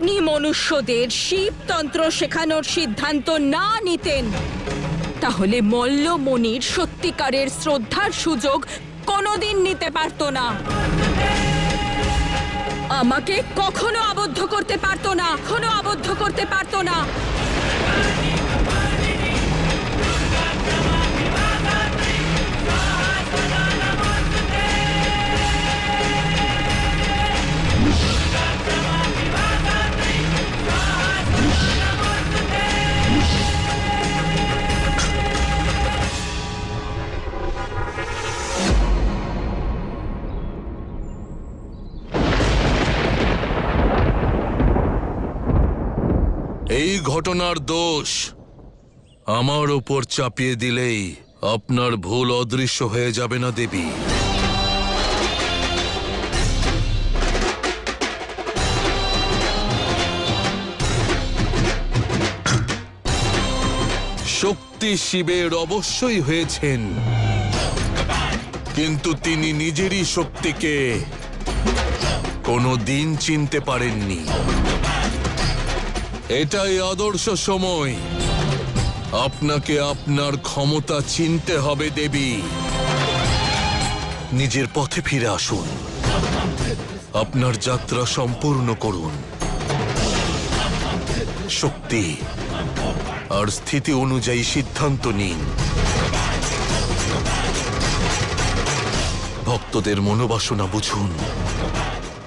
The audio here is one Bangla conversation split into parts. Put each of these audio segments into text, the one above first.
আপনি মনুষ্যদের শিবতন্ত্র শেখানোর সিদ্ধান্ত না নিতেন, তাহলে মল্লমণির সত্যিকারের শ্রদ্ধার সুযোগ কোনোদিন নিতে পারত না। আমাকে কখনো আবদ্ধ করতে পারত না, কখনো আবদ্ধ করতে পারত না। এই ঘটনার দোষ আমার উপর চাপিয়ে দিলেই আপনার ভুল অদৃশ্য হয়ে যাবে না দেবী। শক্তি শিবের অবশ্যই হয়েছেন, কিন্তু তিনি নিজেরই শক্তিকে কোনোদিন চিনতে পারেননি। এটাই আদর্শ সময়, আপনাকে আপনার ক্ষমতা চিনতে হবে দেবী। নিজের পথে ফিরে আসুন, আপনার যাত্রা সম্পূর্ণ করুন। শক্তি আর স্থিতি অনুযায়ী সিদ্ধান্ত নিন। ভক্তদের মনোবাসনা বুঝুন,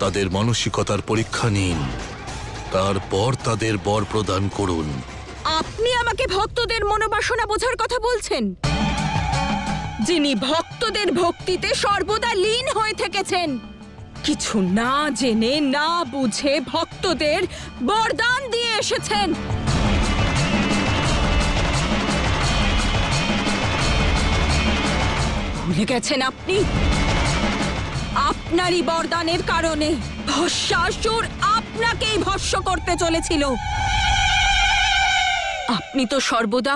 তাদের মানসিকতার পরীক্ষা নিন, তারপর তাদের বর প্রদান করুন। আপনি আমাকে ভক্তদের মনোবাসনা বোঝার কথা বলছেন, যিনি ভক্তদের ভক্তিতে সর্বদা লীন হয়ে থেকেছেন, কিছু না জেনে না বুঝে ভক্তদের বরদান দিয়ে এসেছেন। ভুলে গেছেন আপনি? আপনারই বরদানের কারণে ভস্মাসুর আপনাকেই ভস্ম করতে চলেছিল। আপনি তো সর্বদা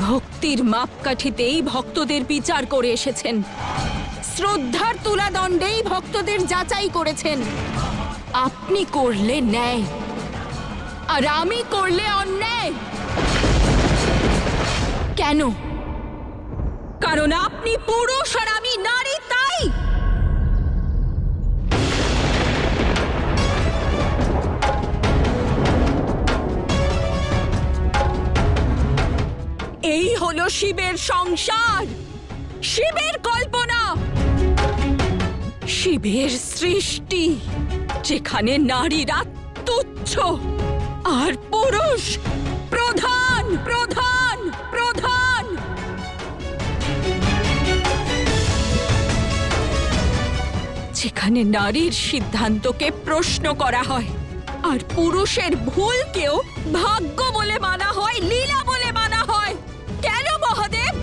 ভক্তির মাপকাঠিতেই ভক্তদের বিচার করে এসেছেন, শ্রদ্ধার তুলাদণ্ডেই ভক্তদের যাচাই করেছেন। আপনি করলে ন্যায়, আর আমি করলে অন্যায়। কেন? কারণ আপনি পুরুষ আর আমি নারী, তাই। এই হলো শিবের সংসার, শিবের কল্পনা, শিবের সৃষ্টি, যেখানে নারীরা তুচ্ছ আর পুরুষ প্রধান প্রধান প্রধান। যেখানে নারীর সিদ্ধান্তকে প্রশ্ন করা হয়, আর পুরুষের ভুলকেও ভাগ্য বলে মানা হয়, লীলা বলে মানা হয়। কেন মহাদেব?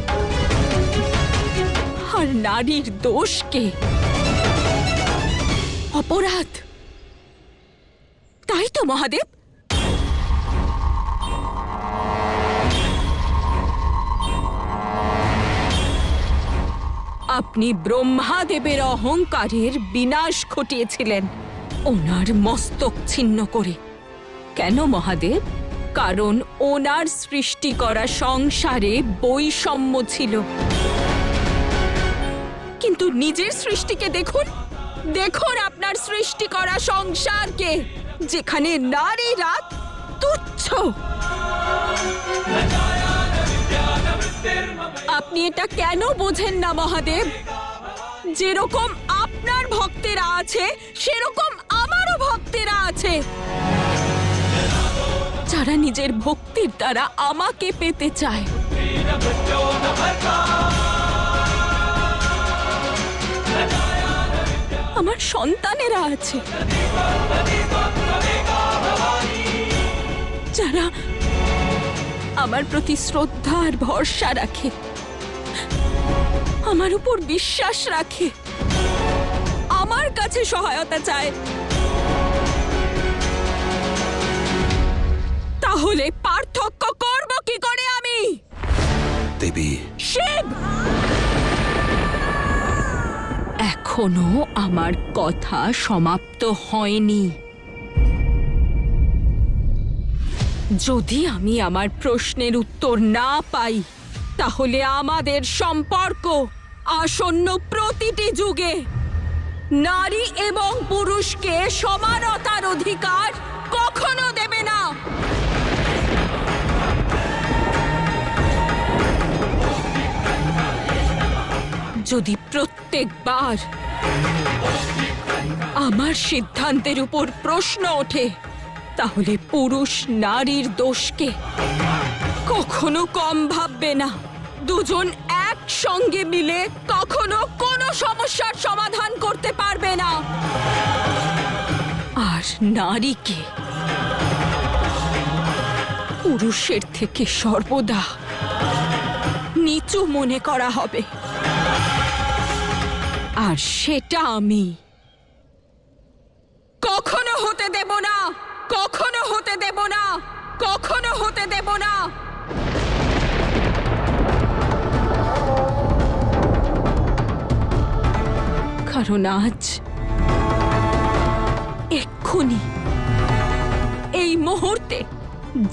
আর নারীর দোষকে অপরাধ, তাই তো মহাদেব? আপনি ব্রহ্মাদেবের অহংকারের বিনাশ ঘটিয়েছিলেন, ওনার মস্তক ছিন্ন করে। কেন মহাদেব? কারণ ওনার সৃষ্টি করা সংসারে বৈষম্য ছিল। কিন্তু নিজের সৃষ্টিকে দেখুন, দেখুন আপনার সৃষ্টি করা সংসারকে, যেখানে নারীরা তুচ্ছ। আপনি এটা কেন বোঝেন না মহাদেব? যেরকম আপনার ভক্তেরা আছে, সেরকম আমারও ভক্তেরা আছে, যারা নিজের ভক্তির দ্বারা আমাকে পেতে চায়। আমার সন্তানেরা আছে, যারা আমার প্রতি শ্রদ্ধা আর ভরসা রাখে, আমার উপর বিশ্বাস রাখে, আমার কাছে সহায়তা চায়। তাহলে পার্থক্য করব কি করে আমি? দেবী, শিব, এখনো আমার কথা সমাপ্ত হয়নি। যদি আমি আমার প্রশ্নের উত্তর না পাই তাহলে আমাদের সম্পর্ক আসন্ন প্রতিটি যুগে নারী এবং পুরুষকে সমানতার অধিকার কখনো দেবে না। যদি প্রত্যেকবার আমার সিদ্ধান্তের উপর প্রশ্ন ওঠে তাহলে পুরুষ নারীর দোষকে কখনো কম ভাববে না। দুজন একসঙ্গে মিলে কখনো কোনো সমস্যার সমাধান করতে পারবে না। আর নারীকে পুরুষের থেকে সর্বদা নিচু মনে করা হবে। আর সেটা আমি কখনো হতে দেব না, কখনো হতে দেব না, কখনো হতে দেব না। কারণ আজ এক্ষুনি এই মুহূর্তে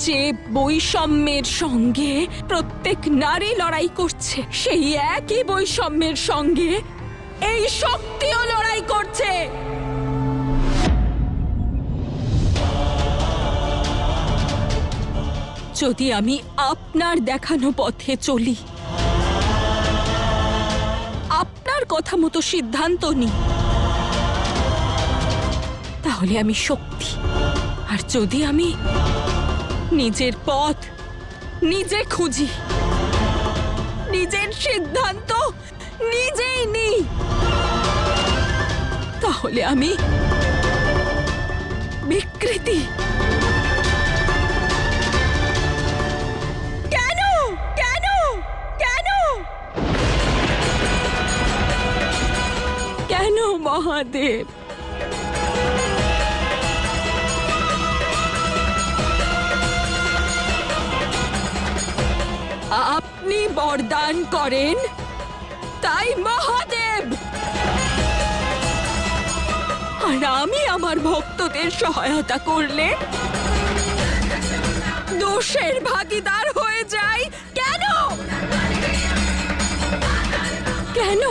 যে বৈষম্যের সঙ্গে প্রত্যেক নারী লড়াই করছে, সেই একই বৈষম্যের সঙ্গে এই শক্তিও লড়াই করছে। যদি আমি আপনার দেখানো পথে চলি, আপনার কথা মতো সিদ্ধান্ত নিই, তাহলে আমি শক্তি। আর যদি আমি নিজের পথ নিজে খুঁজি, নিজের সিদ্ধান্ত নিজেই নিই, তাহলে আমি বিকৃতি। কেন কেন কেন কেন মহাদেব? আপনি বরদান করেন, তাই মহাদেব। আর আমি আমার ভক্তদের সহায়তা করলে দোষের ভাগীদার হয়ে যাই কেন? কেন?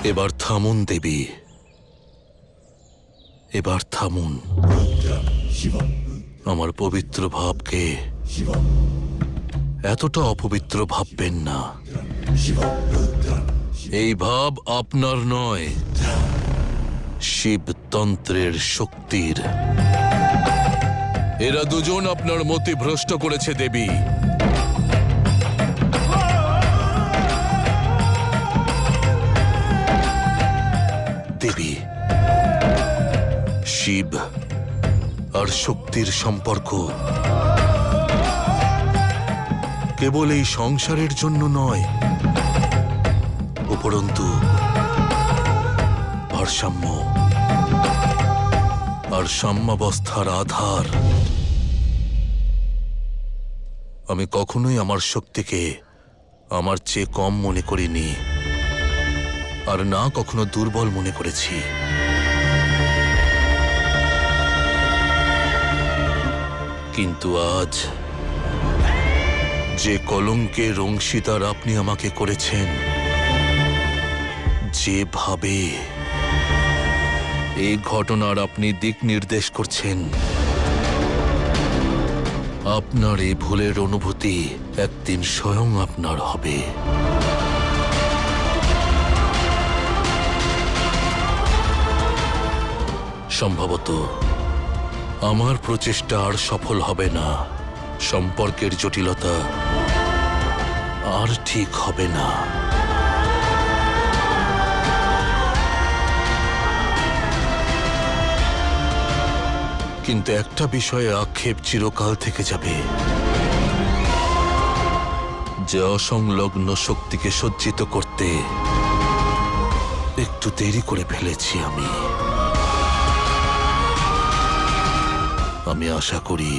এবার থামুন দেবী, এবার থামুন। আমার পবিত্র ভাবকে এতটা অপবিত্র ভাববেন না। এই ভাব আপনার নয়, শিবতন্ত্রের শক্তির। এরা দুজন আপনার মতি ভ্রষ্ট করেছে দেবী। দেবী, শিব আর শক্তির সম্পর্ক কেবল এই সংসারের জন্য নয়, উপরন্তু ভারসাম্য আর সাম্যাবস্থার আধার। আমি কখনোই আমার শক্তিকে আমার চেয়ে কম মনে করিনি, আর না কখনো দুর্বল মনে করেছি। কিন্তু আজ যে কলঙ্কের অংশীদার আপনি আমাকে করেছেন, যেভাবে এই ঘটনার আপনি দিক নির্দেশ করছেন, আপনার এই ভুলের অনুভূতি একদিন স্বয়ং আপনার হবে। সম্ভবত আমার প্রচেষ্টা আর সফল হবে না, সম্পর্কের জটিলতা আর ঠিক হবে না। কিন্তু একটা বিষয়ে আক্ষেপ চিরকাল থেকে যাবে, যে অসংলগ্ন শক্তিকে সজ্জিত করতে একটু দেরি করে ফেলেছি আমি আশা করি